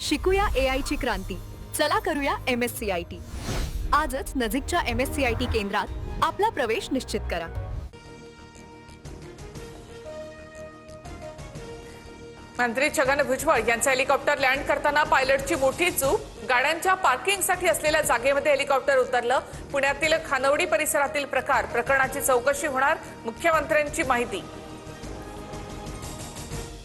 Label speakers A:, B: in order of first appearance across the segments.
A: शिकूया AI ची क्रांती. चला करूया MSCIT. आजच नजीकच्या MSCIT केंद्रात आपला प्रवेश निश्चित करा.
B: मंत्री छगन भुजबळ यांचा हेलिकॉप्टर लँड करताना पायलटची मोठी चूक. गाड्यांच्या पार्किंगसाठी असलेल्या जागेमध्ये हेलिकॉप्टर उतरलं. पुण्यातील खानवडी परिसरातील प्रकरणाची चौकशी होणार. मुख्यमंत्र्यांची माहिती.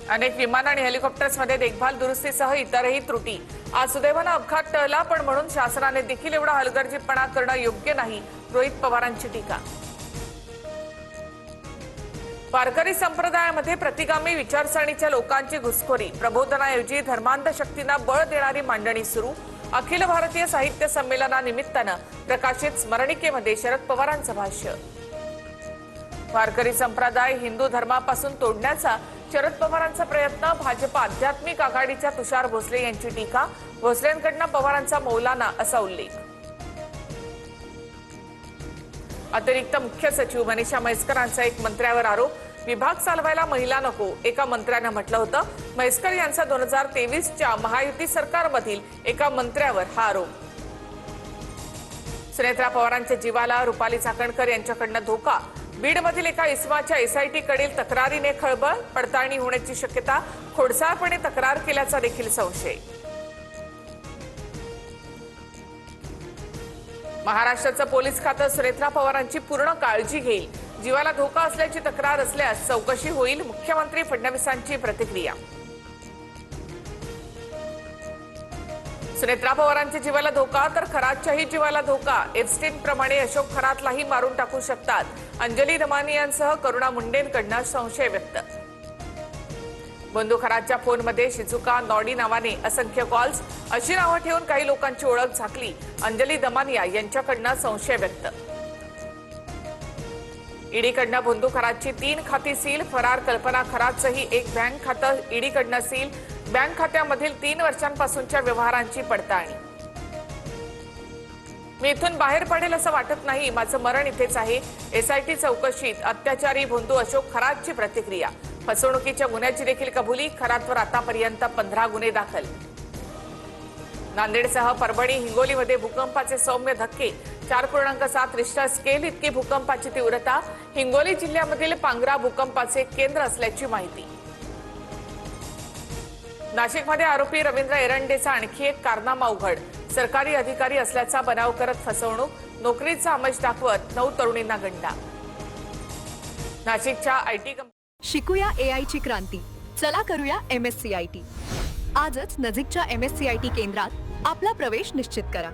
B: अनेक विमान आणि हेलिकॉप्टर्समध्ये देखभाल दुरुस्तीसह इतरही त्रुटी. आज सुदैवानं अपघात टळला, पण म्हणून शासनाने देखील एवढा हलगर्जीपणा करणं योग्य नाही. रोहित पवारांची टीका. वारकरी संप्रदायामध्ये प्रतिगामी विचारसरणीच्या लोकांची घुसखोरी. प्रबोधनाऐवजी धर्मांध शक्तींना बळ देणारी मांडणी सुरू. अखिल भारतीय साहित्य संमेलनानिमित्तानं प्रकाशित स्मरणिकेमध्ये शरद पवारांचं भाष्य. वारकरी संप्रदाय हिंदू धर्मापासून तोडण्याचा शरद पवारांचा प्रयत्न. भाजप आध्यात्मिक आघाडीच्या तुषार भोसले यांची टीका. भोसलेंकडनं पवारांचा मौलाना असा उल्लेख. अतिरिक्त मुख्य सचिव मनीषा म्हैसकरांचा एक मंत्र्यावर आरोप. विभाग चालवायला महिला नको, एका मंत्र्यानं म्हटलं होतं. म्हैसकर यांचा 2023च्या महायुती सरकारमधील एका मंत्र्यावर हा आरोप. सुनेत्रा पवारांच्या जीवाला रुपाली चाकणकर यांच्याकडनं धोका. बीडमधील एका इसमाच्या SIT कडील तक्रारीने खळबळ. पडताळणी होण्याची शक्यता. खोडसाळपणे तक्रार केल्याचा देखील संशय. महाराष्ट्राचं पोलीस खातं सुनेत्रा पवारांची पूर्ण काळजी घेईल. जीवाला धोका असल्याची तक्रार असल्यास चौकशी होईल. मुख्यमंत्री फडणवीसांची प्रतिक्रिया. सुनेत्रा पवारांच्या जीवाला धोका तर खरातच्याही जीवाला धोका. एप्स्टीन प्रमाणे अशोक खरातलाही मारून टाकू शकतात. अंजली दमानी यांसह करुणा मुंडेंकडनं संशय व्यक्त. बंधू खरातच्या फोनमध्ये शिजुका नॉडी नावाने असंख्य कॉल्स. अशी नावं ठेवून काही लोकांची ओळख झाकली. अंजली दमानिया यांच्याकडनं संशय व्यक्त. ईडीकडनं बंधू खरातची 3 खाती सील. फरार कल्पना खरातचंही एक बँक खातं ईडीकडनं सील. बँक खात्यामधील 3 वर्षांपासूनच्या व्यवहारांची पडताळणी. मी इथून बाहेर पडेल असं वाटत नाही. माझं मरण इथेच आहे. SIT चौकशीत अत्याचारी बंधू अशोक खरातची प्रतिक्रिया. फसवणुकीच्या गुन्ह्याची देखील कबुली. खरातवर आतापर्यंत 15 गुन्हे दाखल. नांदेडसह परभणी हिंगोलीमध्ये भूकंपाचे सौम्य धक्के. 4.7 रिश्टर स्केल इतकी भूकंपाची तीव्रता. हिंगोली जिल्ह्यामधील पांगरा भूकंपाचे केंद्र असल्याची माहिती. नाशिकमध्ये आरोपी रवींद्र एरंडेचा आणखी एक कारनामा उघड. सरकारी अधिकारी असल्याचा बनाव करत फसवणूक. नोकरीचा आमिष दाखवत 9 तरुणींना गंडा. नाशिकच्या IT
A: शिकूया AI ची क्रांती. चला करूया MSCIT. आजच नजीकच्या MSCIT केंद्रात आपला प्रवेश निश्चित करा.